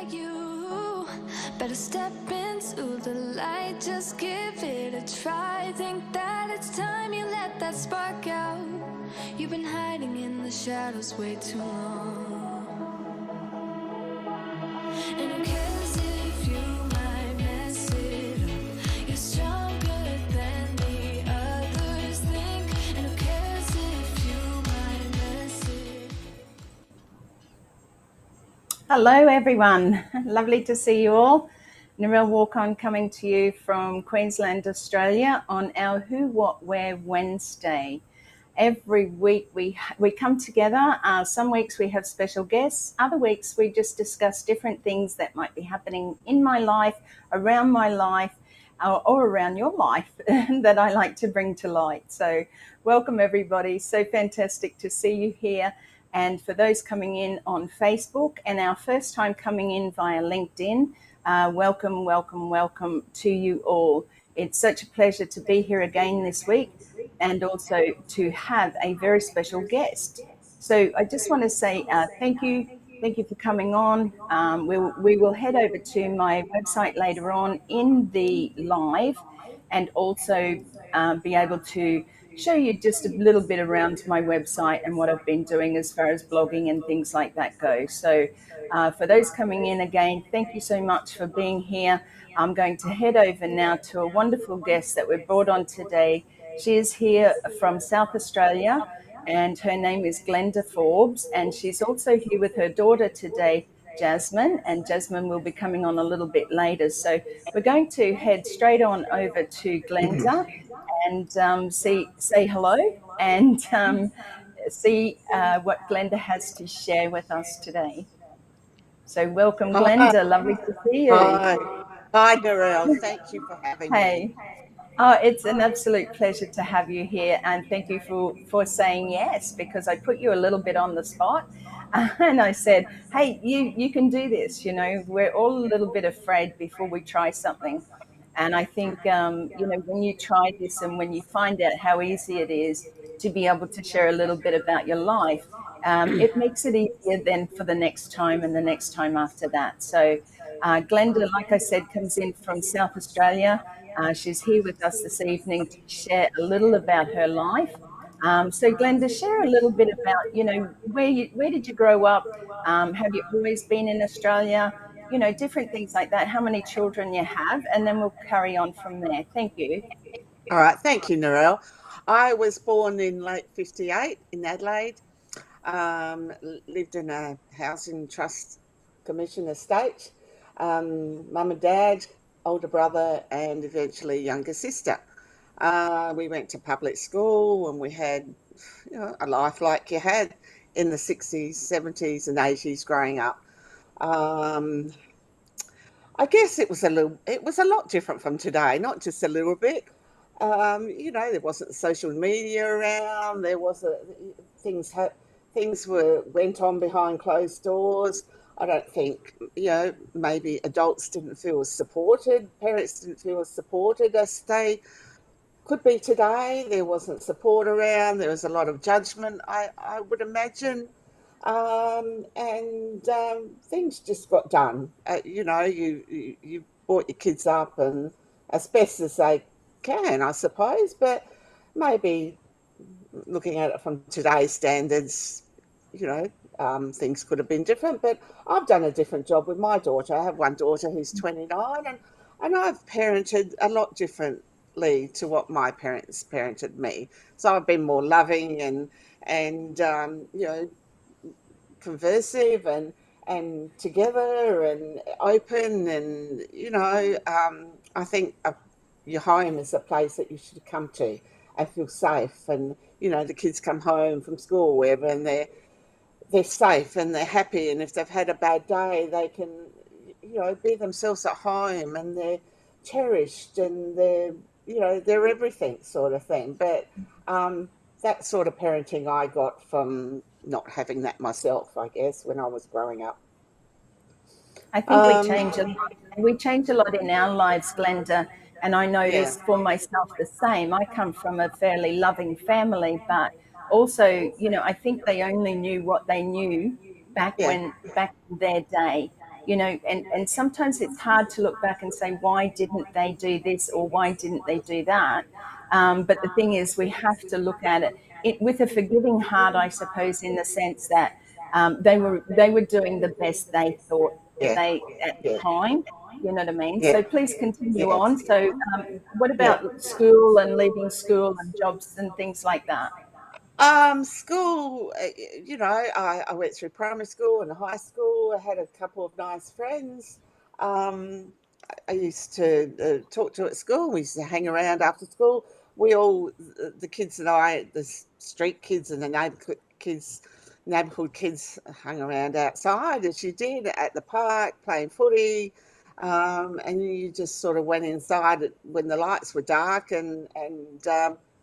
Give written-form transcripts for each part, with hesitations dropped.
like you. Better step into the light, just give it a try. Think that it's time you let that spark out. You've been hiding in the shadows way too long. And who cares if you might mess it up? You're stronger than the others think. And who cares if you might mess it up? Hello everyone, lovely to see you all. Narelle Warcon coming to you from Queensland, Australia on our Who, What, Where Wednesday. Every week we come together. Some weeks we have special guests. Other weeks we just discuss different things that might be happening in my life, around my life, or around your life that I like to bring to light. So welcome everybody. So fantastic to see you here. And for those coming in on Facebook and our first time coming in via LinkedIn, welcome, welcome, welcome to you all. It's such a pleasure to be here again this week and also to have a very special guest. So I just want to say thank you. Thank you for coming on. We will head over to my website later on in the live and also be able to show you just a little bit around my website and what I've been doing as far as blogging and things like that go. So for those coming in again, thank you so much for being here. I'm going to head over now to a wonderful guest that we've brought on today. She is here from South Australia and her name is Glenda Forbes, and she's also here with her daughter today, Jasmine, and Jasmine will be coming on a little bit later. So we're going to head straight on over to Glenda and say hello and see what Glenda has to share with us today. So welcome, Glenda. Lovely to see you. Hi, Narelle. Thank you for having me. Hey. Oh, it's an absolute pleasure to have you here, and thank you for saying yes, because I put you a little bit on the spot, and I said, hey, you can do this. You know, we're all a little bit afraid before we try something, and I think when you try this and when you find out how easy it is to be able to share a little bit about your life, it makes it easier then for the next time and the next time after that. So Glenda, like I said, comes in from South Australia. She's here with us this evening to share a little about her life. So Glenda, share a little bit about, where did you grow up? Have you always been in Australia? Different things like that, how many children you have, and then we'll carry on from there. Thank you. All right. Thank you, Narelle. I was born in late 58 in Adelaide, lived in a housing trust commission estate, mum and dad, older brother, and eventually younger sister. We went to public school and we had a life like you had in the 60s, 70s and 80s growing up. I guess it was a lot different from today, not just a little bit. There wasn't social media around. There wasn't things went on behind closed doors. I don't think maybe adults didn't feel as supported. Parents didn't feel as supported as they could be today. There wasn't support around. There was a lot of judgment, I would imagine. Things just got done. You brought your kids up and as best as they can, I suppose, but maybe looking at it from today's standards, things could have been different. But I've done a different job with my daughter. I have one daughter who's 29 and I've parented a lot differently to what my parents parented me. So I've been more loving and conversive and together and open and I think your home is a place that you should come to and feel safe, and the kids come home from school or wherever and they're safe and they're happy, and if they've had a bad day they can be themselves at home and they're cherished and they're everything sort of thing. But that sort of parenting I got from not having that myself, I guess, when I was growing up. I think we change a lot in our lives, Glenda, and I notice for myself the same. I come from a fairly loving family, but also, I think they only knew what they knew back in their day. and sometimes it's hard to look back and say, why didn't they do this or why didn't they do that? But the thing is, we have to look at it with a forgiving heart, I suppose, in the sense that they were doing the best they thought Yeah, they at the yeah, time. You know what I mean? yeah, So please continue yeah, on. So, what yeah. about school and leaving school and jobs and things like that? School, I went through primary school and high school. I had a couple of nice friends. Um, I used to talk to at school. We used to hang around after school. We all, the kids and I, the street kids and the neighbourhood kids hung around outside as you did at the park playing footy. And you just sort of went inside when the lights were dark and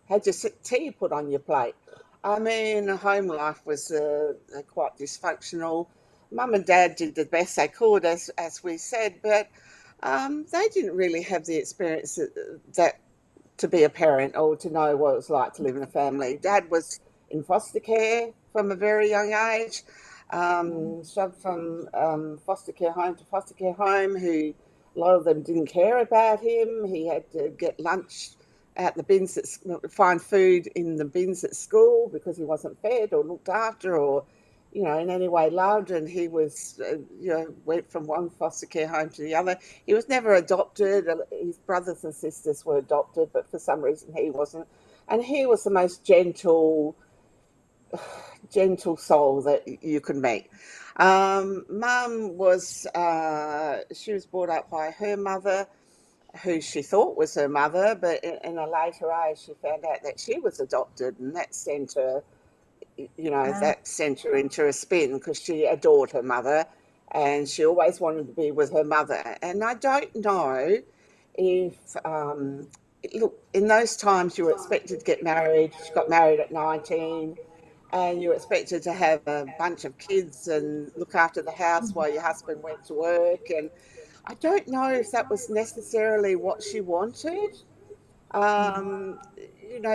had your tea put on your plate. I mean, home life was quite dysfunctional. Mum and Dad did the best they could, as we said, but they didn't really have the experience that to be a parent or to know what it was like to live in a family. Dad was in foster care from a very young age, shoved from foster care home to foster care home. Who a lot of them didn't care about him. He had to get lunch at the bins find food in the bins at school because he wasn't fed or looked after or in any way loved, and he was, went from one foster care home to the other. He was never adopted. His brothers and sisters were adopted, but for some reason he wasn't. And he was the most gentle soul that you could meet. Mum was, she was brought up by her mother, who she thought was her mother, but in a later age she found out that she was adopted, and that sent her Uh, that sent her into a spin because she adored her mother and she always wanted to be with her mother. And I don't know if, look, in those times you were expected to get married. She got married at 19 and you were expected to have a bunch of kids and look after the house while your husband went to work. And I don't know if that was necessarily what she wanted.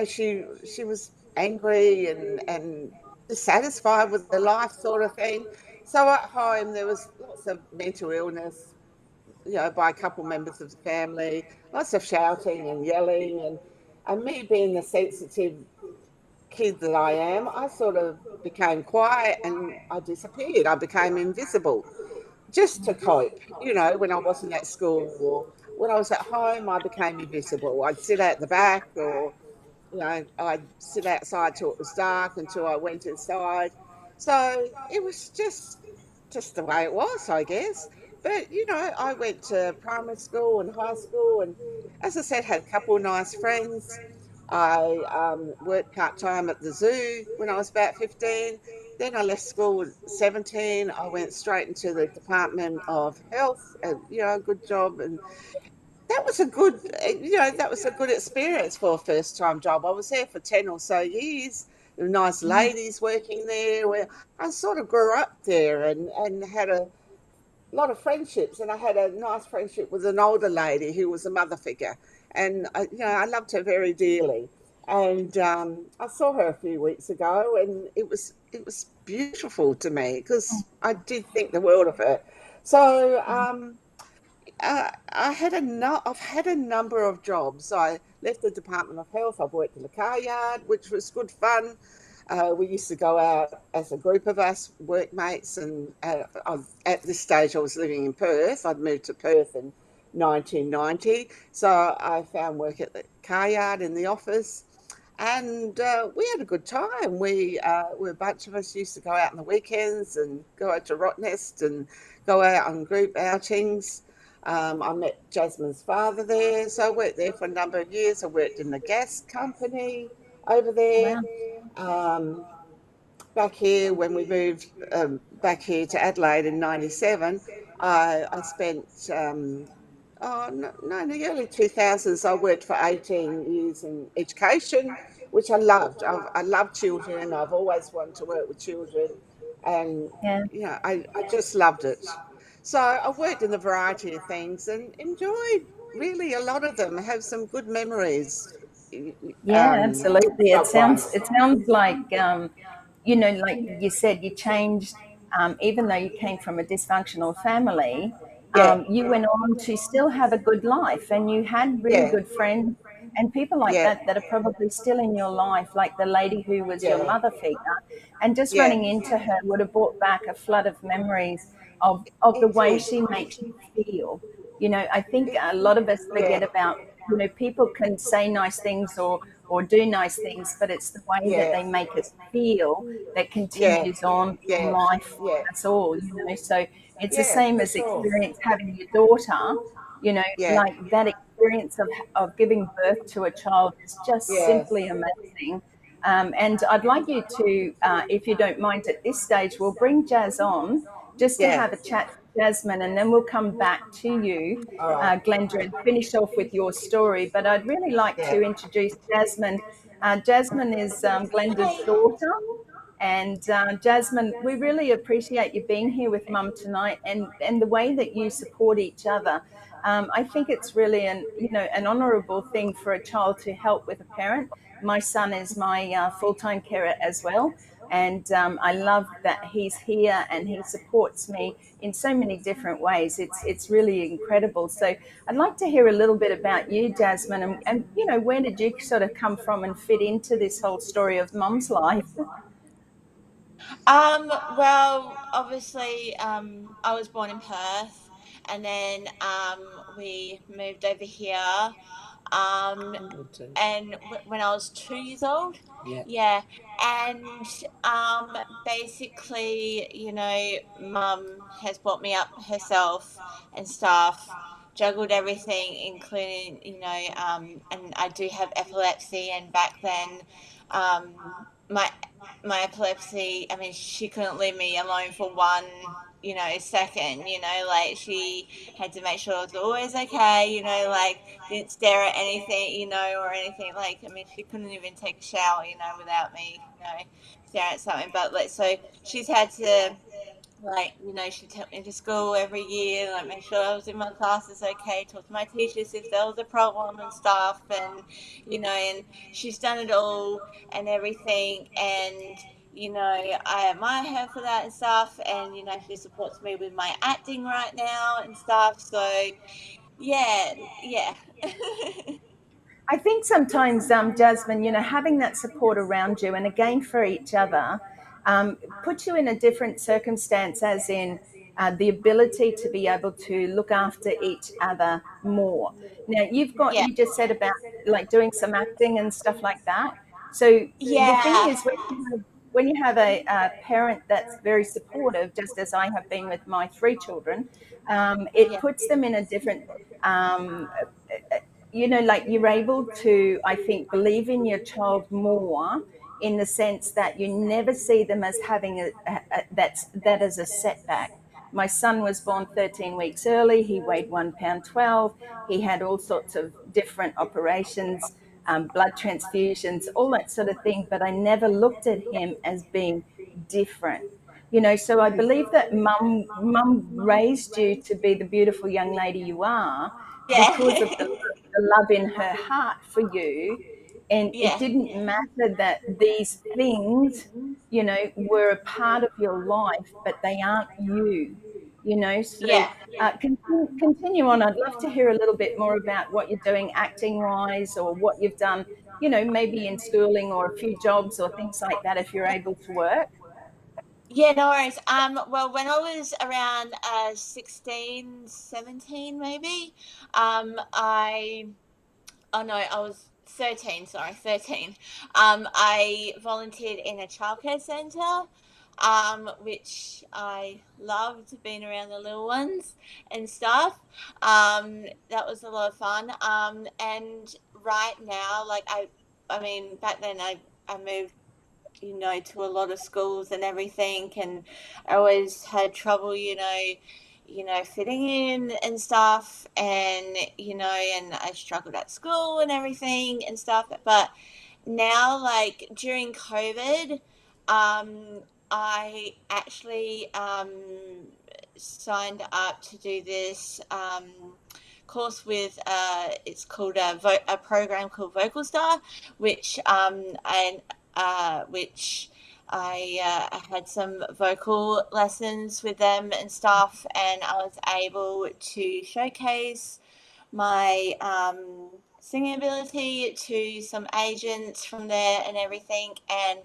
She was angry and dissatisfied with her life, sort of thing. So at home there was lots of mental illness, by a couple members of the family, lots of shouting and yelling, and me being the sensitive kid that I am, I sort of became quiet and I disappeared. I became invisible just to cope. When I wasn't at school or when I was at home, I became invisible. I'd sit at the back, or I'd sit outside till it was dark until I went inside. So it was just the way it was, I guess. But I went to primary school and high school, and as I said, had a couple of nice friends. I worked part time at the zoo when I was about 15. Then I left school at 17. I went straight into the Department of Health, a good job, and that was a good experience for a first time job. I was there for 10 or so years. There were nice ladies working there. Where I sort of grew up there and had a lot of friendships. And I had a nice friendship with an older lady who was a mother figure. And I loved her very dearly. And I saw her a few weeks ago, and it was beautiful to me because I did think the world of her. So I've had a number of jobs. I left the Department of Health. I've worked in the car yard, which was good fun. We used to go out as a group of us workmates, and at this stage I was living in Perth. I'd moved to Perth in 1990, so I found work at the car yard in the office, and we had a good time. A bunch of us used to go out on the weekends and go out to Rottnest and go out on group outings. I met Jasmine's father there, so I worked there for a number of years. I worked in the gas company over there. wow. Um, Back here, when we moved back here to Adelaide in '97, I spent, no, in the early 2000s, I worked for 18 years in education, which I loved. I love children. I've always wanted to work with children, and Yeah. I just loved it. So I worked in a variety of things and enjoyed really a lot of them. I have some good memories, Yeah, absolutely. It job sounds wise. it sounds like like you said, you changed even though you came from a dysfunctional family, Yeah. you went on to still have a good life, and you had really Yeah. good friends and people like Yeah. that that are probably still in your life, like the lady who was your Yeah. mother figure. And just Yeah. running into her would have brought back a flood of memories of the It way did. she makes you feel. I think a lot of us forget Yeah. about, people can say nice things or do nice things, but it's the way that Yeah. they make us feel that Yeah. continues on in Yeah. life for Yeah. us all. So it's the Yeah, same for as sure. experience having your daughter, Yeah. like that experience of giving birth to a child is just Yeah. simply amazing. And I'd like you to, if you don't mind at this stage, we'll bring Jazz on just to Yeah. have a chat to Jasmine, and then we'll come back to you, All right. Glenda, and finish off with your story. But I'd really like Yeah. to introduce Jasmine. Jasmine is Glenda's Hi. daughter. And Jasmine, we really appreciate you being here with Mum tonight, and the way that you support each other. I think it's really an honourable thing for a child to help with a parent. My son is my full-time carer as well, and I love that he's here and he supports me in so many different ways. It's really incredible. So I'd like to hear a little bit about you, Jasmine, and where did you sort of come from and fit into this whole story of Mum's life? Well, obviously, I was born in Perth, and then we moved over here. Um, and when I was 2 years old, Yeah. yeah. And basically, Mum has brought me up herself and stuff, juggled everything, including, and I do have epilepsy, and back then, my my epilepsy, I mean, she couldn't leave me alone for one, second, like she had to make sure I was always okay, like didn't stare at anything, or anything. Like, I mean, she couldn't even take a shower, without me, staring at something. But like, so she's had to, like, she took me to school every year, like make sure I was in my classes okay, talk to my teachers if there was a problem and stuff, and and she's done it all and everything, and I admire her for that and stuff, and she supports me with my acting right now and stuff. So yeah, yeah. I think sometimes, Jasmine, having that support around you, and again for each other, puts you in a different circumstance, as in the ability to be able to look after each other more. Now, Yeah, you just said about like doing some acting and stuff like that. So the thing yeah, is, when you have a parent that's very supportive, just as I have been with my three children, it yeah, puts them in a different um, like you're able to, I think, believe in your child more in the sense that you never see them as having that as a setback. My son was born 13 weeks early. He weighed 1 pound 12. He had all sorts of different operations, blood transfusions, all that sort of thing. But I never looked at him as being different. So I believe that mum raised you to be the beautiful young lady you are because of yeah, the love in her heart for you. And it yeah, didn't matter that these things, were a part of your life, but they aren't you, So yeah. continue on. I'd love to hear a little bit more about what you're doing acting wise, or what you've done, maybe in schooling or a few jobs or things like that, if you're able to work. Yeah, no worries. Well, when I was around 16, 17, maybe, I oh no, I was 13, sorry, 13. I volunteered in a childcare centre, which I loved, being around the little ones and stuff. That was a lot of fun. And right now, like I mean, back then I moved, to a lot of schools and everything, and I always had trouble, fitting in and stuff, and and I struggled at school and everything and stuff. But now, like during COVID, I actually signed up to do this course with it's called a program called Vocal Star, which and which I had some vocal lessons with them and stuff, and I was able to showcase my singing ability to some agents from there and everything. And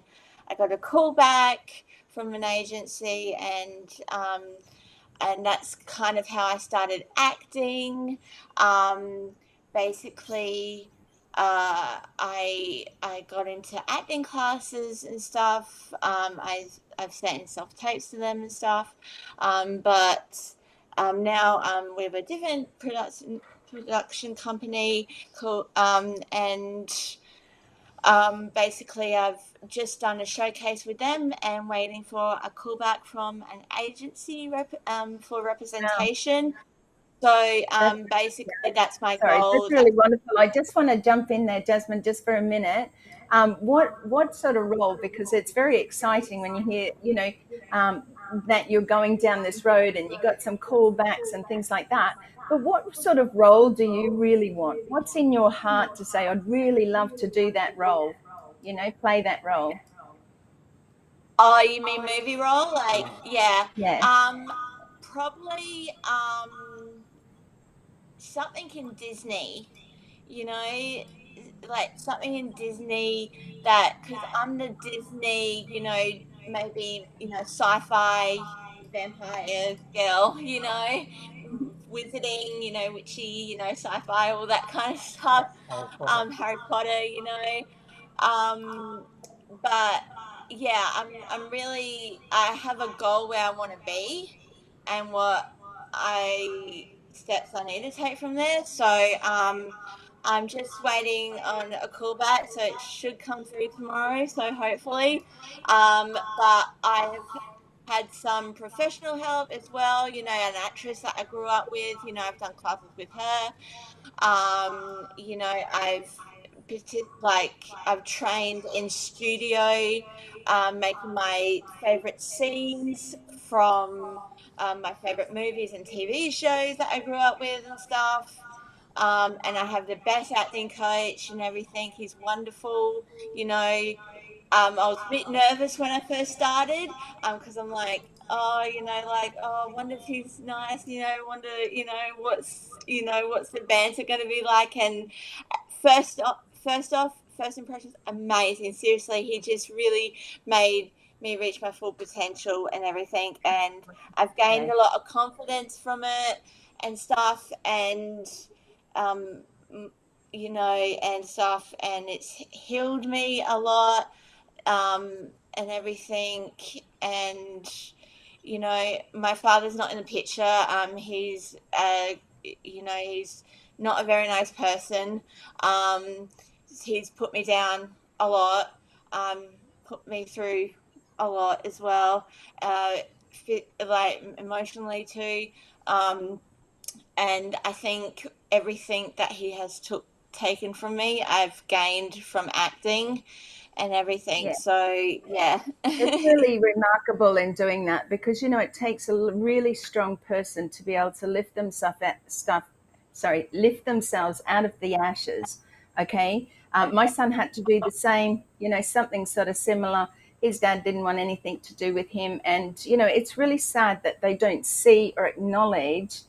I got a call back from an agency, and that's kind of how I started acting. Basically, I got into acting classes and stuff. I've sent self tapes to them and stuff, but now we have a different production company called and basically I've just done a showcase with them and waiting for a callback from an agency for representation. So That's basically that's my Sorry, that's goal. really wonderful. I just want to jump in there, Jasmine, just for a minute. What sort of role? Because it's very exciting when you hear, that you're going down this road and you got some callbacks and things like that. But what sort of role do you really want? What's in your heart to say, I'd really love to do that role, play that role? Oh, you mean movie role? Like, yeah. Yeah. Probably something in Disney, you know, like something in Disney that, because I'm the Disney, maybe, sci-fi vampire girl, wizarding, witchy, sci-fi, all that kind of stuff. Harry Potter, but yeah, I'm really, I have a goal where I want to be and what steps I need to take from there. So I'm just waiting on a callback, so it should come through tomorrow. So hopefully, but I've had some professional help as well. An actress that I grew up with. I've done classes with her. I've trained in studio, making my favorite scenes from my favorite movies and TV shows that I grew up with and stuff. And I have the best acting coach and everything. He's wonderful. I was a bit nervous when I first started, because I'm like, oh, I wonder if he's nice, wonder, what's the banter going to be like? And first impressions, amazing. Seriously, he just really made me reach my full potential and everything. And I've gained a lot of confidence from it and stuff. And, and stuff. And it's healed me a lot, and everything. And my father's not in the picture. He's not a very nice person. He's put me down a lot, put me through a lot as well, like emotionally too. And I think everything that he has taken from me, I've gained from acting and everything. Yeah. So yeah. It's really remarkable in doing that because it takes a really strong person to be able to lift themselves out of the ashes. Okay, my son had to do the same. Something sort of similar. His dad didn't want anything to do with him, and it's really sad that they don't see or acknowledge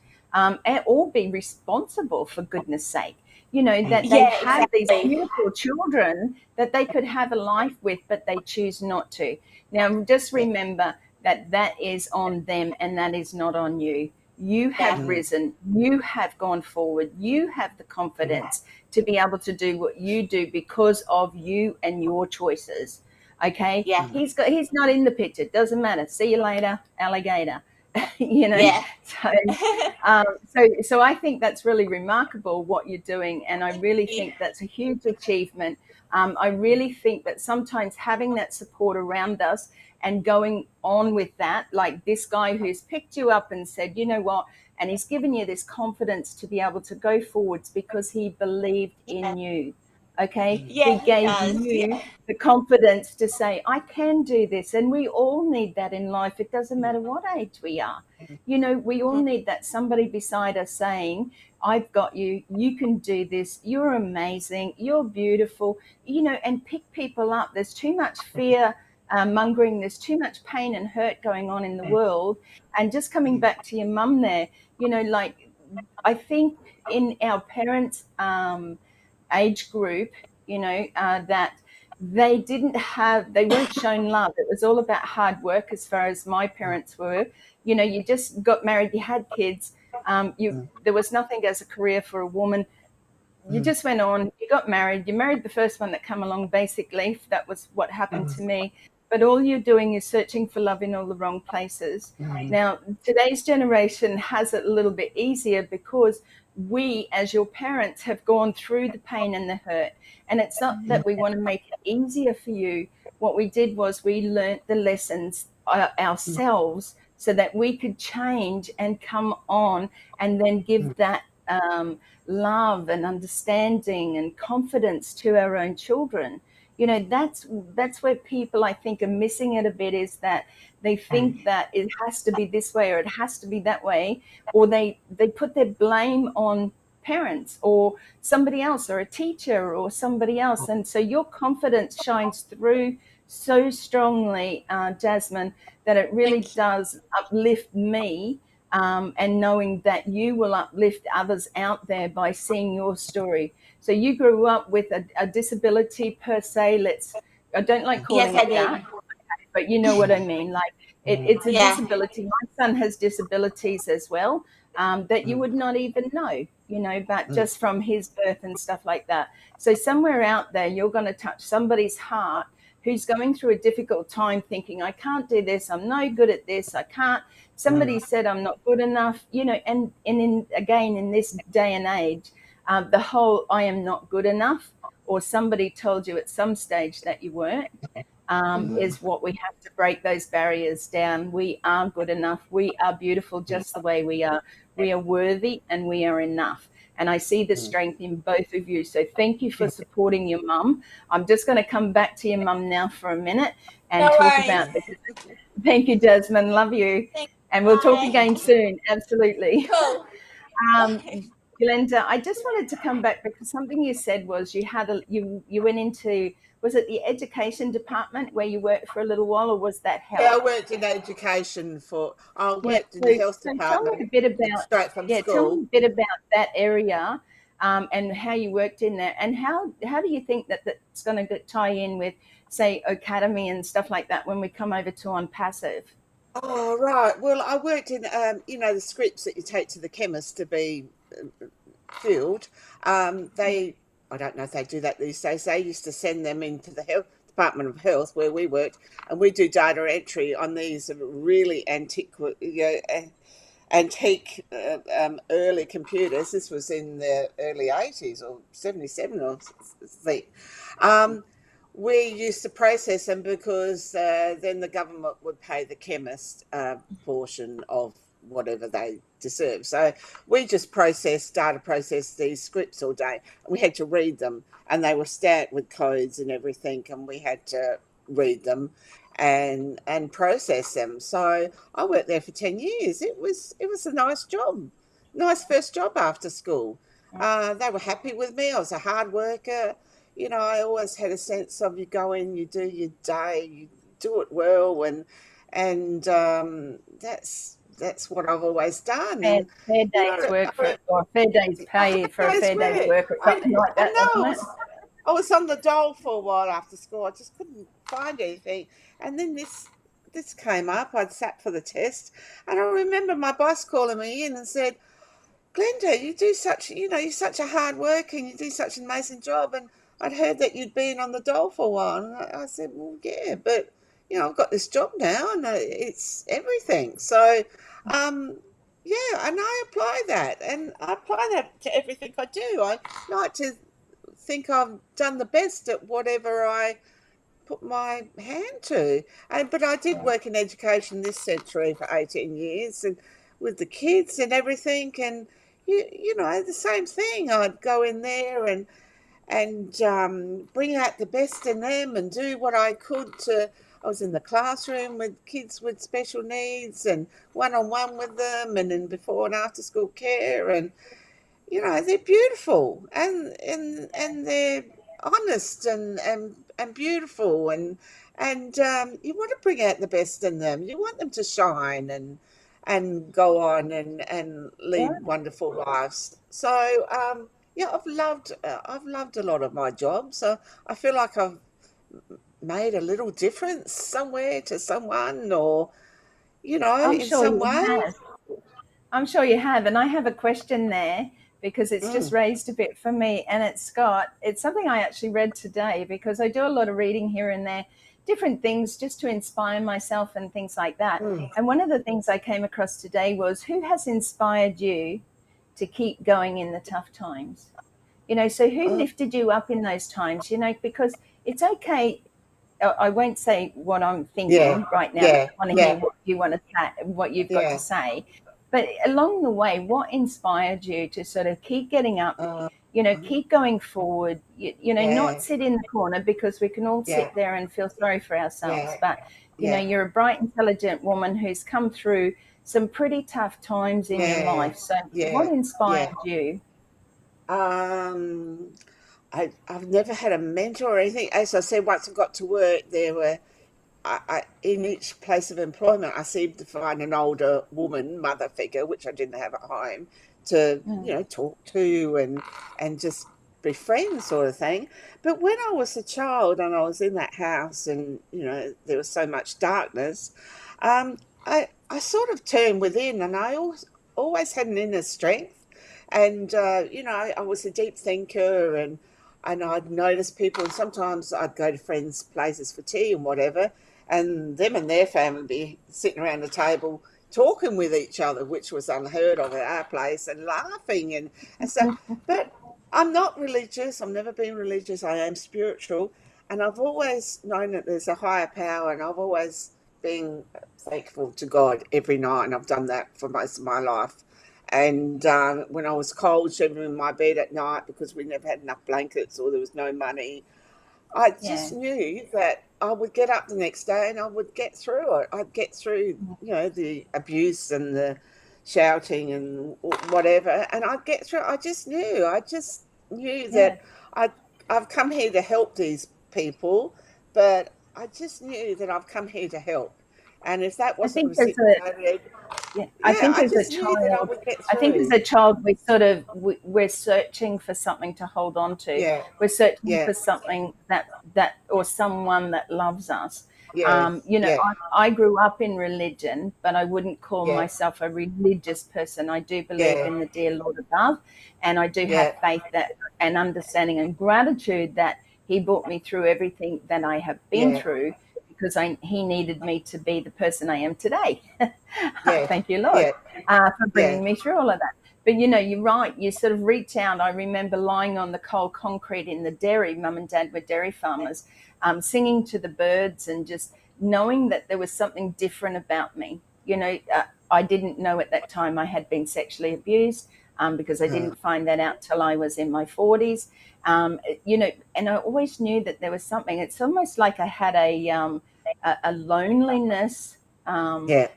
or be responsible, for goodness sake. That they have these beautiful children that they could have a life with, but they choose not to. Now, just remember that is on them and that is not on you. You have risen, you have gone forward, you have the confidence to be able to do what you do because of you and your choices. Okay? Yeah. He's not in the picture. Doesn't matter. See you later, alligator. Yeah. So I think that's really remarkable what you're doing, and I really think that's a huge achievement. I really think that sometimes having that support around us and going on with that, like this guy who's picked you up and said, you know what, and he's given you this confidence to be able to go forwards because he believed in you. Okay, Yeah, he gave you the confidence to say, I can do this. And we all need that in life. It doesn't matter what age we are. We all need that somebody beside us saying, I've got you, you can do this, you're amazing, you're beautiful, and pick people up. There's too much fear mongering. There's too much pain and hurt going on in the world. And just coming back to your mum there, you know, like, I think in our parents' age group, you know, that they weren't shown love. It was all about hard work as far as my parents were. You know, you just got married, you had kids, there was nothing as a career for a woman. You just went on, you got married, you married the first one that came along, basically. That was what happened to me. But all you're doing is searching for love in all the wrong places. Now, today's generation has it a little bit easier because we, as your parents, have gone through the pain and the hurt. And it's not that we want to make it easier for you. What we did was we learnt the lessons ourselves so that we could change and come on and then give that love and understanding and confidence to our own children. You know, that's where people, I think, are missing it a bit, is that they think that it has to be this way or it has to be that way, or they put their blame on parents or somebody else or a teacher or somebody else. And so your confidence shines through so strongly, Jasmine, that it really does uplift me. And knowing that you will uplift others out there by seeing your story. So you grew up with a disability per se. I don't like calling it that, but you know what I mean. Like it's a disability. My son has disabilities as well, that you would not even know, you know, but just from his birth and stuff like that. So somewhere out there, you're going to touch somebody's heart who's going through a difficult time thinking, I can't do this, I'm no good at this, I can't, somebody said I'm not good enough, you know, and again, in this day and age, the whole I am not good enough, or somebody told you at some stage that you weren't, is what we have to break those barriers down. We are good enough, we are beautiful just the way we are worthy, and we are enough. And I see the strength in both of you. So thank you for supporting your mum. I'm just going to come back to your mum now for a minute and talk about this. Thank you, Jasmine. Love you. And we'll talk again soon. Absolutely. Cool. Glenda, I just wanted to come back because something you said was you went into, was it the education department where you worked for a little while, or was that health? Yeah, I worked in education I worked in the health department. Tell me a bit about, straight from school. Tell me a bit about that area, and how you worked in there, and how do you think that's going to tie in with, say, Academy and stuff like that when we come over to ONPASSIVE? Oh, right. Well, I worked in, you know, the scripts that you take to the chemist to be filled. I don't know if they do that these days. They used to send them into the health Department of Health where we worked, and we do data entry on these really antique early computers. This was in the early 80s or 77 or something. We used to process them because then the government would pay the chemist portion of whatever they deserve. So we just data processed these scripts all day. We had to read them, and they were stamped with codes and everything, and we had to read them and process them. So I worked there for 10 years. It was a nice job, nice first job after school. They were happy with me. I was a hard worker. You know, I always had a sense of, you go in, you do your day, you do it well, and that's what I've always done. Fair day's work or fair day's pay for a fair day's work or something like that, wasn't it? I was on the dole for a while after school. I just couldn't find anything. And then this came up. I'd sat for the test, and I remember my boss calling me in and said, Glenda, you're such a hard worker and you do such an amazing job. And I'd heard that you'd been on the dole for a while. And I said, well, yeah, but, you know, I've got this job now and it's everything. So, yeah, and I apply that. And I apply that to everything I do. I like to think I've done the best at whatever I put my hand to. But I did work in education this century for 18 years and with the kids and everything. And, you know, the same thing. I'd go in there and bring out the best in them and do what I could I was in the classroom with kids with special needs and one-on-one with them, and then before and after school care, and you know, they're beautiful and they're honest and beautiful, and And you want to bring out the best in them. You want them to shine and go on and Yeah. lead wonderful lives. So yeah, I've loved a lot of my job. So I feel like I've made a little difference somewhere to someone, or I'm in sure some you way. have. I'm sure you have. And I have a question there because it's just Mm, raised a bit for me. And it's something I actually read today because I do a lot of reading here and there, different things just to inspire myself and things like that. mm, And one of the things I came across today was who has inspired you to keep going in the tough times? So who oh, lifted you up in those times? Because it's okay. I won't say what I'm yeah, thinking right now. yeah, I want to hear yeah, what you want to say, what you've got to yeah. say. But along the way, what inspired you to sort of keep getting up, Uh, keep going forward, not yeah, sit in the corner because we can all yeah, sit there and feel sorry for ourselves. yeah, But, yeah, you're a bright, intelligent woman who's come through some pretty tough times in your yeah, life. So what yeah, inspired yeah. you? Um, I've never had a mentor or anything. As I said, once I got to work, there were in each place of employment, I seemed to find an older woman, mother figure, which I didn't have at home, to Mm, talk to and just be friends, sort of thing. But when I was a child and I was in that house, and there was so much darkness, I sort of turned within, and I always had an inner strength, and I was a deep thinker, and I'd notice people, and sometimes I'd go to friends' places for tea and whatever, and them and their family be sitting around the table talking with each other, which was unheard of at our place, and laughing and stuff. But I'm not religious. I've never been religious. I am spiritual. And I've always known that there's a higher power, and I've always been thankful to God every night. And I've done that for most of my life. And when I was cold, shivering in my bed at night because we never had enough blankets or there was no money, I yeah. just knew that I would get up the next day and I would get through it. I'd get through, the abuse and the shouting and whatever, and I'd get through it. I just knew Yeah. that I've come here to help these people, but I just knew that I've come here to help. And if that I wasn't think as a reciprocated, Yeah, I yeah, think I as a just knew that I child, would get I think as through. a child, we're searching for something to hold on to. Yeah, We're searching yeah, for something that or someone that loves us. yeah, yeah, I grew up in religion, but I wouldn't call yeah, myself a religious person. I do believe yeah, in the dear Lord above, and I do have yeah, faith that and understanding and gratitude that He brought me through everything that I have been yeah, through because He needed me to be the person I am today. yeah, Thank you, Lord, yeah, for yeah, bringing me through all of that. But you're right. You sort of reach out. I remember lying on the cold concrete in the dairy. Mum and Dad were dairy farmers, singing to the birds and just knowing that there was something different about me. I didn't know at that time I had been sexually abused because I uh, didn't find that out till I was in my 40s. And I always knew that there was something. It's almost like I had a loneliness yeah,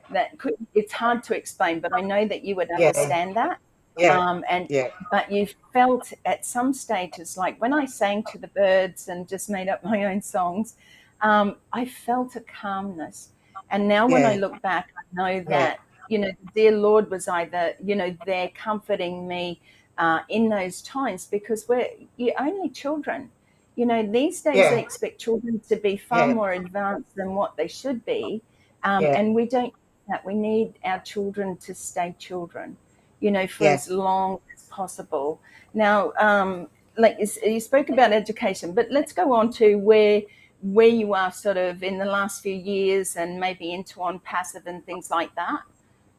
it's hard to explain, but I know that you would yeah, understand that. yeah, And yeah, but you felt at some stages, like when I sang to the birds and just made up my own songs, I felt a calmness. And now when I yeah, look back, I know yeah, that the dear Lord was either there comforting me in those times because you're only children. These days they yeah, expect children to be far yeah, more advanced than what they should be, yeah, and we don't need that. We need our children to stay children, for yeah, as long as possible. Now, like you spoke about education, but let's go on to where you are sort of in the last few years and maybe into on passive and things like that.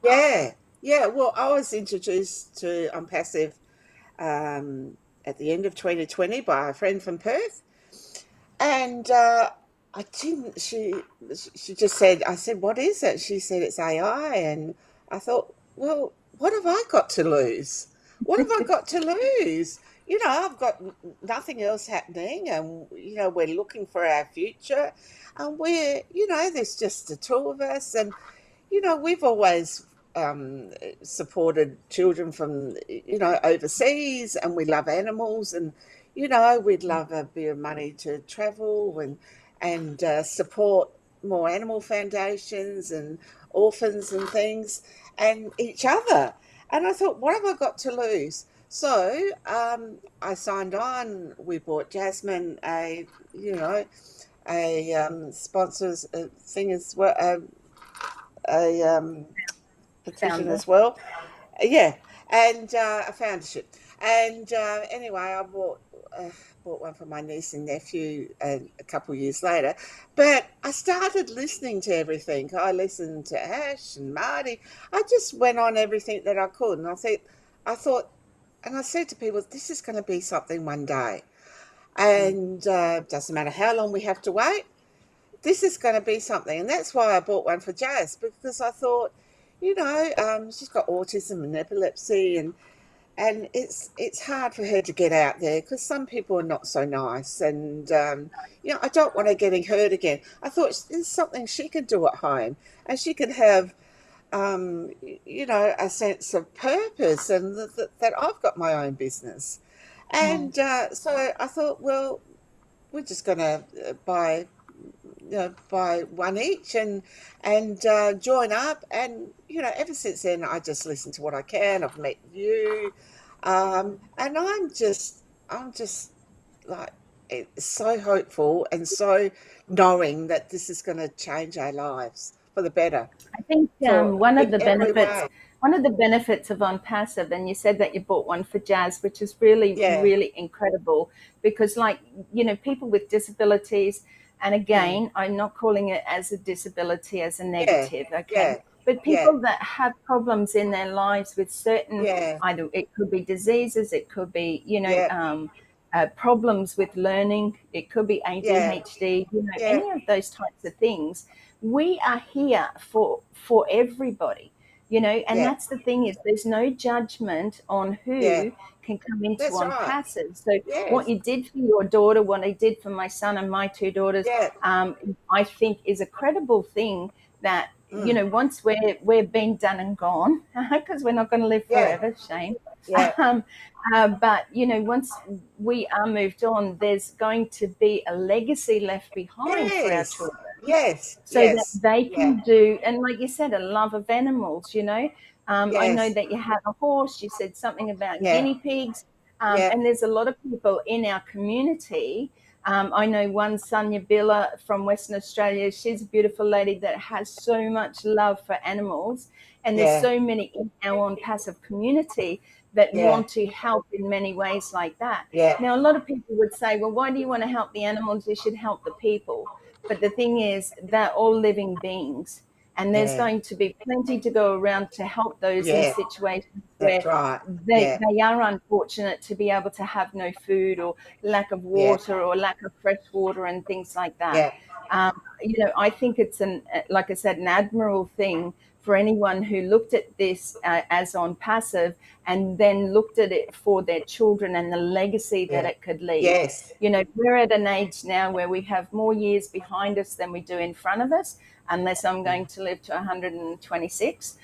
yeah, yeah. Well, I was introduced to ONPASSIVE um, at the end of 2020 by a friend from Perth, and I didn't. She just said, I said, "What is it?" She said, "It's AI," and I thought, well, what have I got to lose? What have I got to lose? I've got nothing else happening, and we're looking for our future, and there's just the two of us, and we've always supported children from overseas, and we love animals, and we'd love a bit of money to travel, and support more animal foundations and orphans and things and each other. And I thought, what have I got to lose? So I signed on. We bought Jasmine a sponsors thing as well, a petition Founder. as well. Yeah, and a foundership. And anyway, I bought one for my niece and nephew a couple of years later. But I started listening to everything. I listened to Ash and Marty. I just went on everything that I could, and I thought, and I said to people, this is going to be something one day, and doesn't matter how long we have to wait. This is going to be something, and that's why I bought one for Jazz, because I thought, she's got autism and epilepsy, and it's hard for her to get out there because some people are not so nice, and I don't want her getting hurt again. I thought there's something she can do at home, and she can have a sense of purpose, and that I've got my own business. And so I thought, well, we're just going to buy one each and join up. And ever since then, I just listen to what I can. I've met you, and I'm just like so hopeful and so knowing that this is going to change our lives for the better. I think For in every way. one of the benefits of OnPassive, and you said that you bought one for Jazz, which is really, Yeah. really incredible, because people with disabilities, and Mm. again, I'm not calling it as a disability as a Yeah. negative, okay? Yeah. But Yeah. people that have problems in their lives with certain, Yeah. either it could be diseases, it could be, Yeah. problems with learning, it could be Yeah. ADHD, Yeah. any of those types of things. We are here for everybody, and Yeah. that's the thing, is there's no judgment on Yeah. who can come into That's on right. passive. So what Yes. you did for your daughter, what I did for my son and my two daughters, Yeah. I think is a credible thing that, Mm. once we're been done and gone, because we're not going to live Yeah. forever, shame. Yeah. Um, but once we are moved on, there's going to be a legacy left behind for our Yes. children, Yes. so that Yes. they Yeah. can do, and like you said, a love of animals. I know Yes. that you have a horse. You said something about Yeah. guinea pigs, Yeah. and there's a lot of people in our community. I know one, Sonia Billa from Western Australia. She's a beautiful lady that has so much love for animals, and there's Yeah. so many in our OnPassive community that Yeah. want to help in many ways like that. Yeah. Now, a lot of people would say, well, why do you want to help the animals? You should help the people. But the thing is, they're all living beings, and there's Yeah. going to be plenty to go around to help those in Yeah. situations where That's right. they, Yeah. they are unfortunate to be able to have no food, or lack of Yeah. water, or lack of fresh water and things like that. Yeah. I think it's like I said, an admirable thing for anyone who looked at this as OnPassive, and then looked at it for their children and the legacy that Yeah. it could leave. Yes. We're at an age now where we have more years behind us than we do in front of us, unless I'm going to live to 126,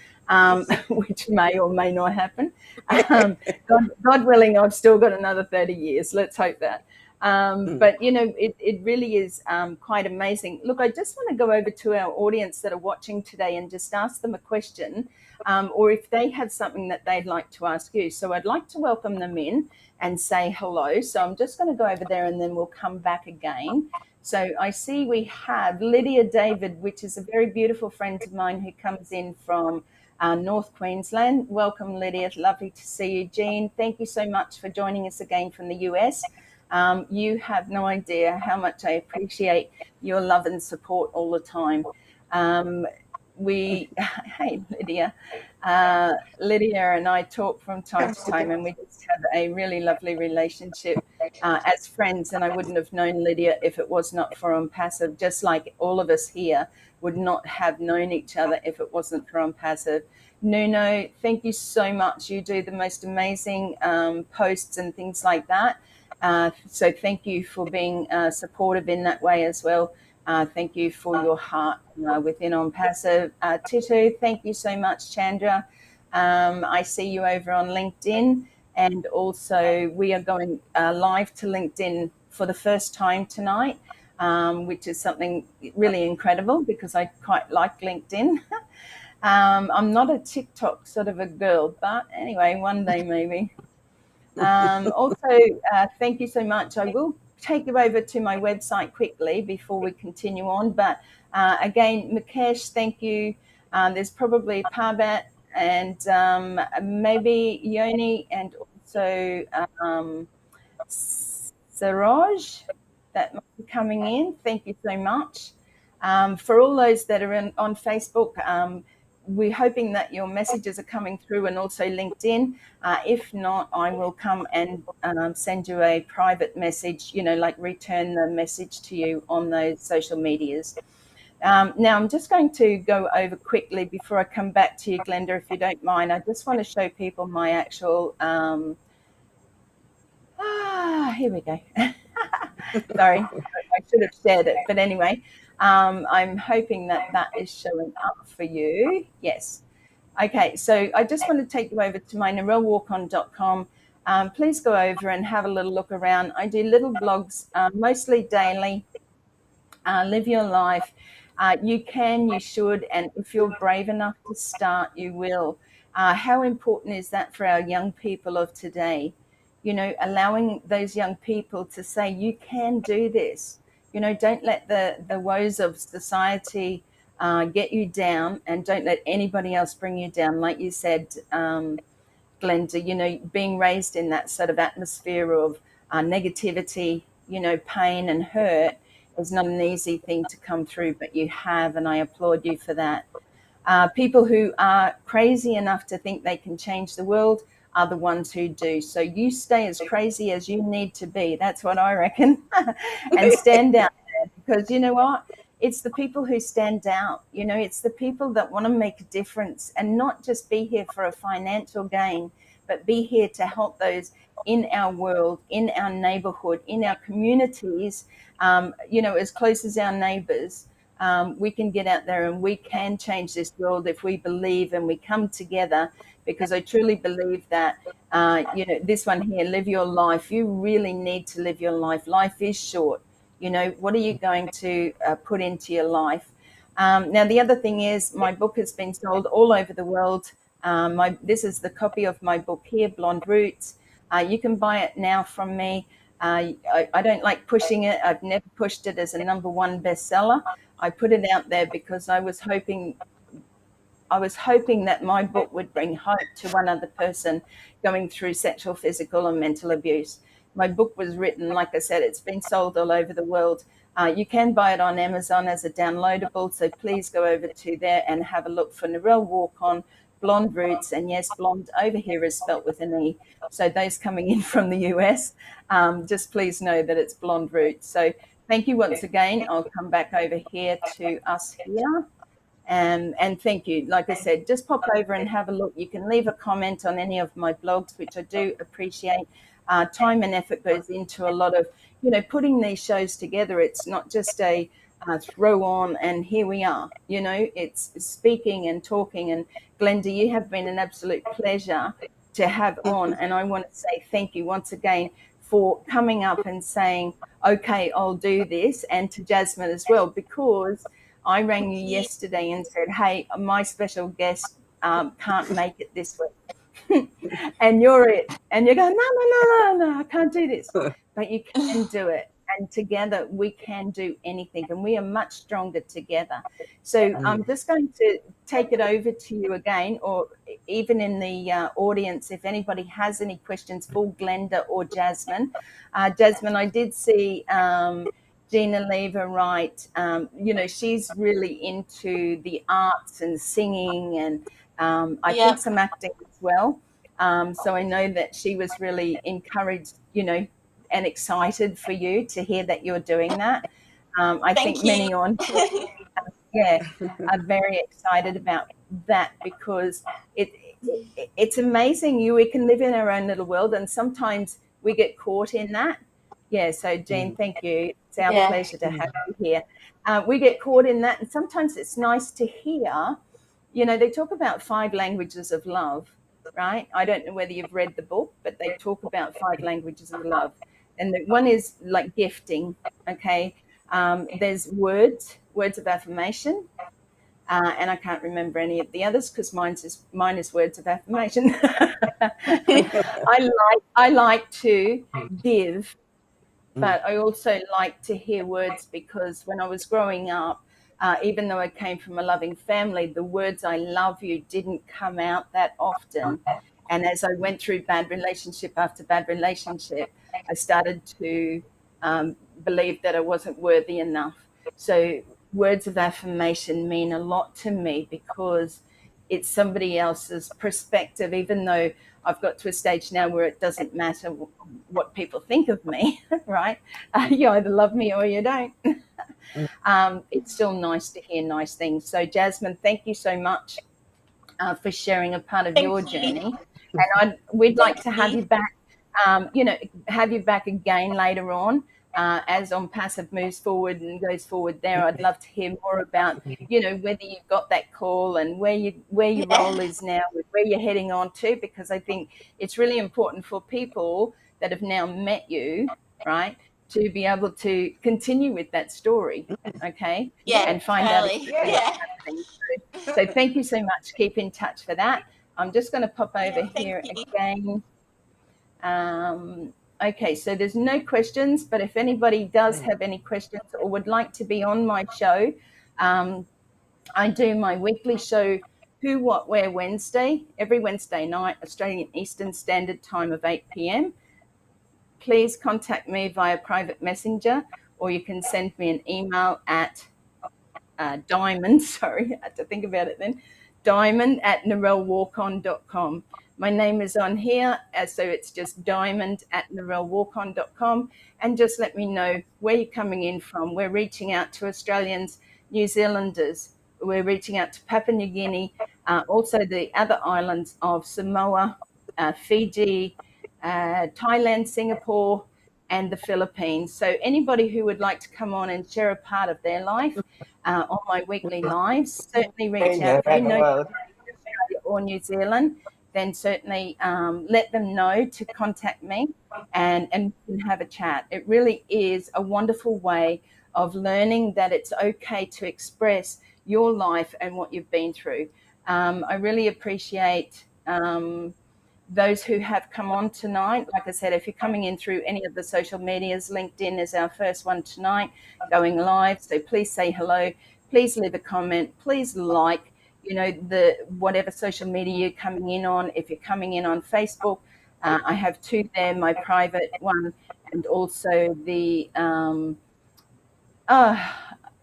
which may or may not happen. God willing, I've still got another 30 years. Let's hope that. But it really is quite amazing. Look, I just want to go over to our audience that are watching today and just ask them a question, or if they have something that they'd like to ask you. So I'd like to welcome them in and say hello. So I'm just going to go over there, and then we'll come back again. So I see we have Lydia David, which is a very beautiful friend of mine who comes in from North Queensland. Welcome, Lydia. It's lovely to see you. Jean, thank you so much for joining us again from the US. You have no idea how much I appreciate your love and support all the time. Hey, Lydia. Lydia and I talk from time to time, and we just have a really lovely relationship as friends. And I wouldn't have known Lydia if it was not for OnPassive, just like all of us here would not have known each other if it wasn't for OnPassive. Nuno, thank you so much. You do the most amazing posts and things like that. So thank you for being supportive in that way as well. Thank you for your heart within OnPassive. Titu, thank you so much. Chandra, I see you over on LinkedIn, and also we are going live to LinkedIn for the first time tonight. which is something really incredible because I quite like LinkedIn. I'm not a TikTok sort of a girl, but anyway, one day maybe. Also, thank you so much. I will take you over to my website quickly before we continue on. But again, Mukesh, thank you. There's probably Parbat and maybe Yoni and also Saroj that might be coming in. Thank you so much. For all those that are on Facebook, we're hoping that your messages are coming through and also LinkedIn. If not, I will come and send you a private message, like return the message to you on those social medias. Now, I'm just going to go over quickly before I come back to you, Glenda, if you don't mind. I just want to show people my actual... here we go. Sorry, I should have shared it. But anyway, I'm hoping that is showing up for you. Yes. Okay, so I just want to take you over to my narellewarcon.com. Please go over and have a little look around. I do little blogs, mostly daily. Live your life. You can, you should, and if you're brave enough to start, you will. How important is that for our young people of today? Allowing those young people to say, you can do this. Don't let the woes of society get you down, and don't let anybody else bring you down. Like you said, Glenda, being raised in that sort of atmosphere of negativity, pain and hurt is not an easy thing to come through, but you have, and I applaud you for that. People who are crazy enough to think they can change the world are the ones who do. So you stay as crazy as you need to be. That's what I reckon. And stand out there, because you know what? It's the people who stand out. It's the people that want to make a difference and not just be here for a financial gain, but be here to help those in our world, in our neighborhood, in our communities, as close as our neighbors. We can get out there and we can change this world if we believe and we come together, because I truly believe that, this one here, live your life. You really need to live your life. Life is short. What are you going to put into your life? Now, the other thing is my book has been sold all over the world. This is the copy of my book here, Blonde Roots. You can buy it now from me. I don't like pushing it. I've never pushed it as a #1 bestseller. I put it out there because I was hoping that my book would bring hope to one other person going through sexual, physical, and mental abuse. My book was written, like I said, it's been sold all over the world. You can buy it on Amazon as a downloadable, so please go over to there and have a look for Narelle Warcon, Blonde Roots. And yes, blonde over here is spelt with an E. So those coming in from the US, just please know that it's Blonde Roots. So thank you once again. I'll come back over here to us here. And thank you. Like I said, just pop over and have a look. You can leave a comment on any of my blogs, which I do appreciate. Time and effort goes into a lot of, putting these shows together. It's not just a throw on and here we are. It's speaking and talking. And Glenda, you have been an absolute pleasure to have on. And I want to say thank you once again for coming up and saying, okay, I'll do this. And to Jasmine as well, because I rang you yesterday and said, hey, my special guest can't make it this week. And you're it. And you're going, no, I can't do this. But you can do it. And together we can do anything. And we are much stronger together. So I'm just going to take it over to you again, or even in the audience, if anybody has any questions for Glenda or Jasmine. Jasmine, I did see... Gina Lever, right? She's really into the arts and singing, and I think some acting as well. So I know that she was really encouraged, and excited for you to hear that you're doing that. I think many on are very excited about that, because it's amazing. We can live in our own little world, and sometimes we get caught in that. Yeah, so Jean, thank you. It's our pleasure to have you here. We get caught in that, and sometimes it's nice to hear, they talk about 5 languages of love, right? I don't know whether you've read the book, but they talk about 5 languages of love. And one is like gifting, okay? There's words of affirmation, and I can't remember any of the others because mine is words of affirmation. I like to give, but I also like to hear words, because when I was growing up, even though I came from a loving family, the words "I love you" didn't come out that often. And as I went through bad relationship after bad relationship, I started to believe that I wasn't worthy enough. So words of affirmation mean a lot to me, because it's somebody else's perspective, even though I've got to a stage now where it doesn't matter what people think of me, right? You either love me or you don't. It's still nice to hear nice things. So, Jasmine, thank you so much for sharing a part of your Thank you. journey. And we'd like to have you. you back, have you back again later on. As ONPASSIVE moves forward and goes forward there, I'd love to hear more about, whether you got that call and where your role is now, where you're heading on to, because I think it's really important for people that have now met you, right, to be able to continue with that story, okay, Yeah, and find out totally. exactly what's Yeah. happening. So thank you so much. Keep in touch for that. I'm just going to pop over Thank here you. again. Okay, so there's no questions, but if anybody does have any questions or would like to be on my show, I do my weekly show, Who, What, Where Wednesday, every Wednesday night, Australian Eastern Standard Time of 8 p.m. Please contact me via private messenger, or you can send me an email at Diamond, sorry, I had to think about it then, diamond@narellewarcon.com. My name is on here, so it's just diamond@narellewarcon.com, and just let me know where you're coming in from. We're reaching out to Australians, New Zealanders, we're reaching out to Papua New Guinea, also the other islands of Samoa, Fiji, Thailand, Singapore, and the Philippines. So anybody who would like to come on and share a part of their life on my weekly lives, certainly reach out. If you know Australia or New Zealand, then certainly let them know to contact me, and we can have a chat. It really is a wonderful way of learning that it's okay to express your life and what you've been through. I really appreciate those who have come on tonight. Like I said, if you're coming in through any of the social medias, LinkedIn is our first one tonight, going live. So please say hello. Please leave a comment. Please like, the whatever social media you're coming in on. If you're coming in on Facebook, I have two there, my private one, and also the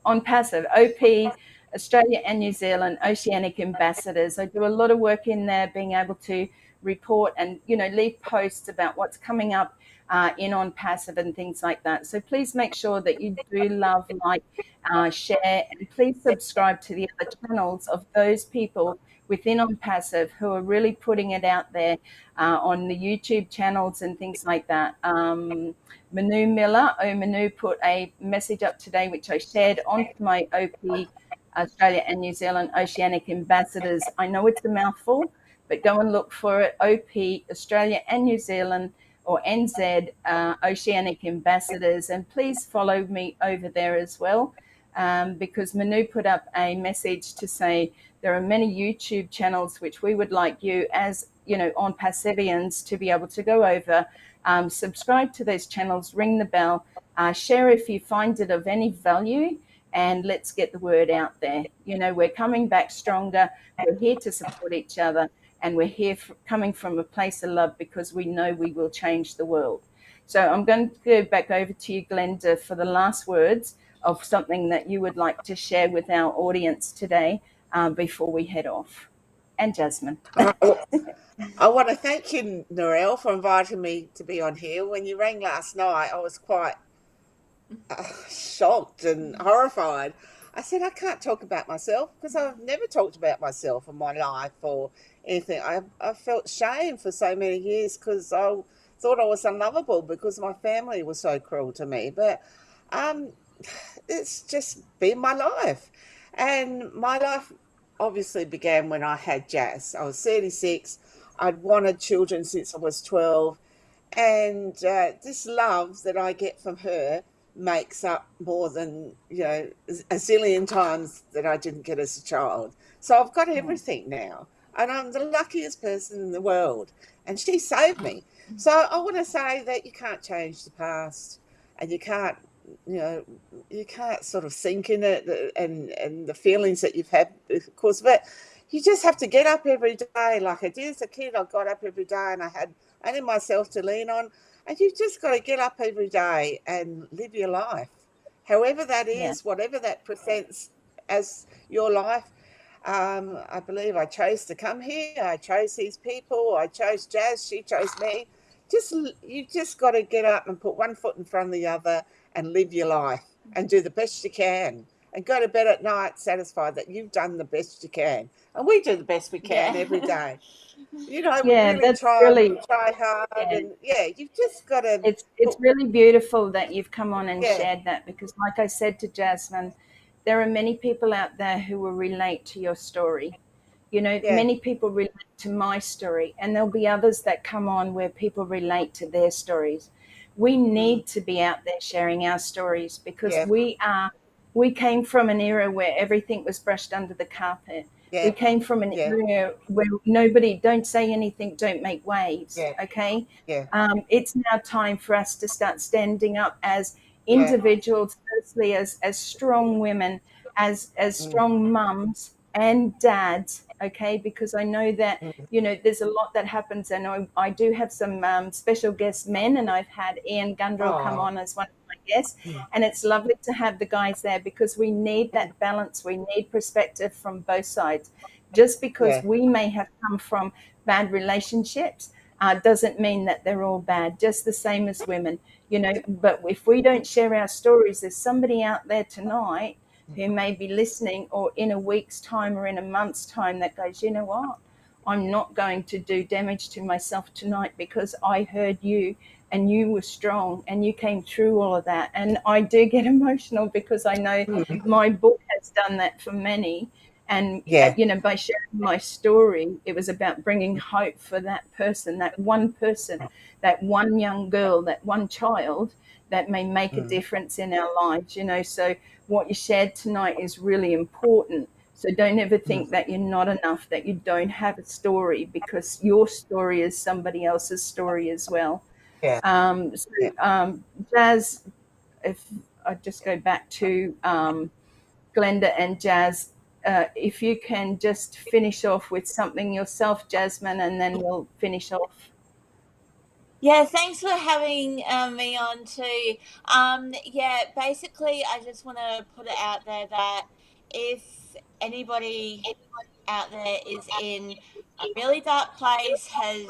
ONPASSIVE, OP, Australia and New Zealand, Oceanic Ambassadors. I do a lot of work in there, being able to report and, leave posts about what's coming up in ONPASSIVE and things like that. So please make sure that you do love, like, share, and please subscribe to the other channels of those people within ONPASSIVE who are really putting it out there on the YouTube channels and things like that. Manu Miller, Manu, put a message up today, which I shared onto my OP, Australia and New Zealand Oceanic Ambassadors. I know it's a mouthful, but go and look for it. OP, Australia and New Zealand, or NZ Oceanic Ambassadors. And please follow me over there as well, because Manu put up a message to say there are many YouTube channels which we would like you, as ONPASSIVians, to be able to go over, subscribe to those channels, ring the bell, share if you find it of any value, and let's get the word out there. We're coming back stronger. We're here to support each other, and we're here coming from a place of love, because we know we will change the world. So I'm going to go back over to you, Glenda, for the last words of something that you would like to share with our audience today before we head off. And Jasmine. I want to thank you, Narelle, for inviting me to be on here. When you rang last night, I was quite shocked and horrified. I said, I can't talk about myself, because I've never talked about myself in my life or anything. I felt shame for so many years, because I thought I was unlovable because my family was so cruel to me. But it's just been my life. And my life obviously began when I had Jazz. I was 36. I'd wanted children since I was 12. And this love that I get from her makes up more than, you know, a zillion times that I didn't get as a child. So I've got everything now, and I'm the luckiest person in the world, and she saved me. So I want to say that you can't change the past, and you can't, you know, you can't sort of sink in it, and the feelings that you've had, of course, but you just have to get up every day. Like I did as a kid, I got up every day and I had only myself to lean on. And you've just got to get up every day and live your life, however that Yeah. is, whatever that presents as your life. I believe I chose to come here. I chose these people. I chose Jazz. She chose me. You just got to get up and put one foot in front of the other and live your life and do the best you can and go to bed at night satisfied that you've done the best you can. And we do the best we can every day. You know, we Yeah, really that's try really, hard, yeah. and yeah, you've just got to It's really beautiful that you've come on and yeah, shared that, because like I said to Jasmine, there are many people out there who will relate to your story. You know, yeah, many people relate to my story, and there'll be others that come on where people relate to their stories. We mm, need to be out there sharing our stories, because yeah, we came from an era where everything was brushed under the carpet. We yeah, came from an yeah, era where nobody, don't say anything, don't make waves. yeah, Okay. yeah, It's now time for us to start standing up as yeah, individuals, firstly as strong women, as mm, strong mums and dads. Okay, because I know that, mm, you know, there's a lot that happens, and I do have some special guest men, and I've had Ian Gundrell come oh, on as one of my guests, mm, and it's lovely to have the guys there, because we need that balance. We need perspective from both sides. Just because yeah, we may have come from bad relationships doesn't mean that they're all bad, just the same as women, you know. But if we don't share our stories, there's somebody out there tonight who may be listening, or in a week's time or in a month's time, that goes, you know what? I'm not going to do damage to myself tonight, because I heard you and you were strong and you came through all of that. And I do get emotional, because I know mm, my book has done that for many. And, yeah, you know, by sharing my story, it was about bringing hope for that person, that one young girl, that one child that may make a mm, difference in our lives, you know. So what you shared tonight is really important. So don't ever mm, think that you're not enough, that you don't have a story, because your story is somebody else's story as well. yeah, Um, so, yeah. um, Jazz, if I just go back to Glenda and Jazz, if you can just finish off with something yourself, Jasmine, and then we'll finish off. Yeah, thanks for having me on too. Yeah, basically, I just want to put it out there that if anybody out there is in a really dark place, has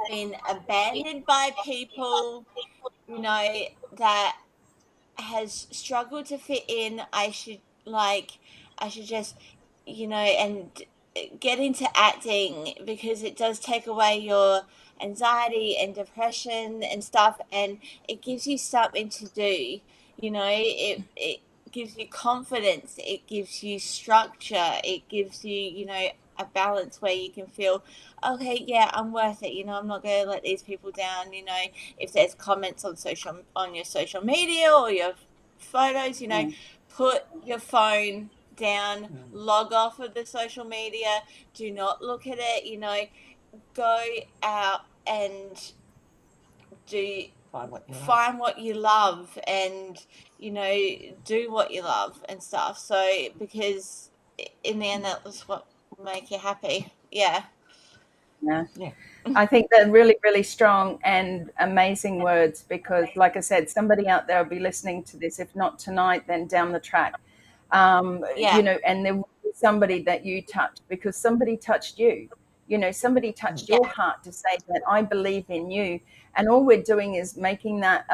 been abandoned by people, you know, that has struggled to fit in, I should just, and get into acting, because it does take away your anxiety and depression and stuff, and it gives you something to do. It gives you confidence, it gives you structure, it gives you, a balance where you can feel, okay, yeah, I'm worth it. I'm not going to let these people down. If there's comments on your social media or your photos, Mm, put your phone down, log off of the social media, do not look at it. Go out and do find what you love, and do what you love and stuff. So, because in the end, that's what will make you happy. Yeah. yeah. Yeah. I think they're really, really strong and amazing words, because, like I said, somebody out there will be listening to this, if not tonight, then down the track. You Yeah. know, and there will be somebody that you touched, because somebody touched you. You know, somebody touched Yeah. your heart to say that I believe in you. And all we're doing is making that,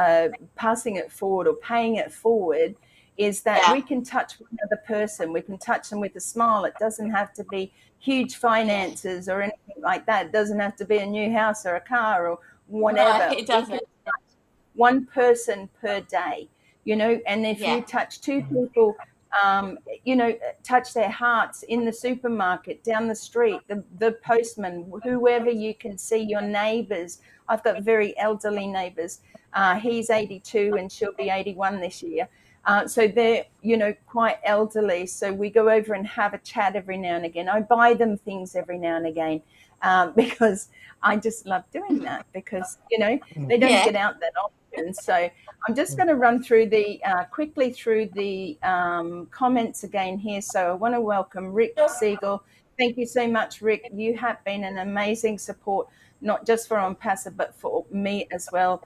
passing it forward or paying it forward, is that Yeah. we can touch one other person. We can touch them with a smile. It doesn't have to be huge Yeah. finances or anything like that. It doesn't have to be a new house or a car or No, whatever. it We can doesn't. touch one person per day, you know. And if Yeah. you touch two people you know, touch their hearts in the supermarket, down the street, the postman, whoever you can see, your neighbours. I've got very elderly neighbours. He's 82 and she'll be 81 this year. So they're, you know, quite elderly. So we go over and have a chat every now and again. I buy them things every now and again because I just love doing that because, you know, they don't get out that often. So I'm just going to run through the quickly through the comments again here. So I want to welcome Rick Siegel. Thank you so much, Rick. You have been an amazing support, not just for ONPASSIVE, but for me as well.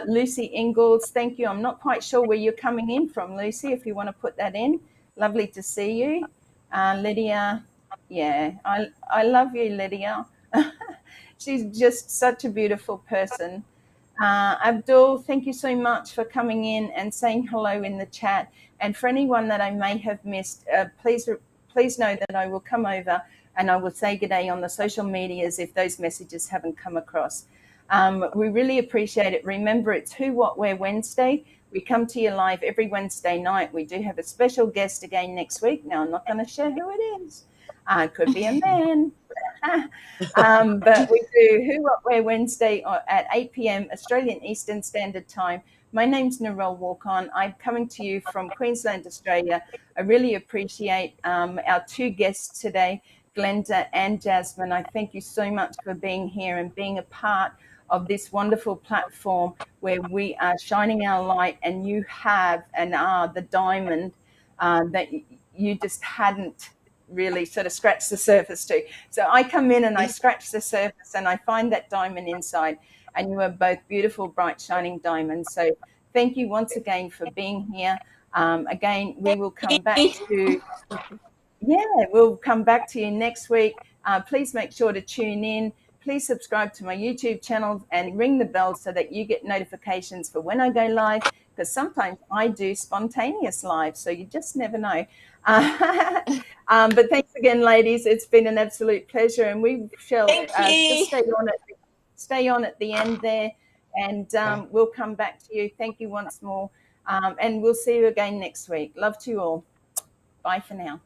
Lucy Ingalls, thank you. I'm not quite sure where you're coming in from, Lucy, if you want to put that in. Lovely to see you. Lydia, yeah, I love you, Lydia. She's just such a beautiful person. Abdul, thank you so much for coming in and saying hello in the chat. And for anyone that I may have missed, please know that I will come over and I will say good day on the social medias if those messages haven't come across. We really appreciate it. Remember, it's Who, What, Where Wednesday. We come to you live every Wednesday night. We do have a special guest again next week. Now, I'm not going to share who it is. It could be a man. But we do Who, What, Where Wednesday at 8 p.m. Australian Eastern Standard Time. My name's Narelle Warcon. I'm coming to you from Queensland, Australia. I really appreciate our two guests today, Glenda and Jasmine. I thank you so much for being here and being a part of this wonderful platform where we are shining our light, and you have and are the diamond that you just hadn't really sort of scratched the surface to. So I come in and I scratch the surface and I find that diamond inside, and you are both beautiful, bright, shining diamonds. So thank you once again for being here. Again, we will come back to, we'll come back to you next week. Please make sure to tune in. Please subscribe to my YouTube channel and ring the bell so that you get notifications for when I go live, because sometimes I do spontaneous live, so you just never know. But thanks again, ladies. It's been an absolute pleasure, and we shall just stay on at the end there, and we'll come back to you. Thank you once more, and we'll see you again next week. Love to you all. Bye for now.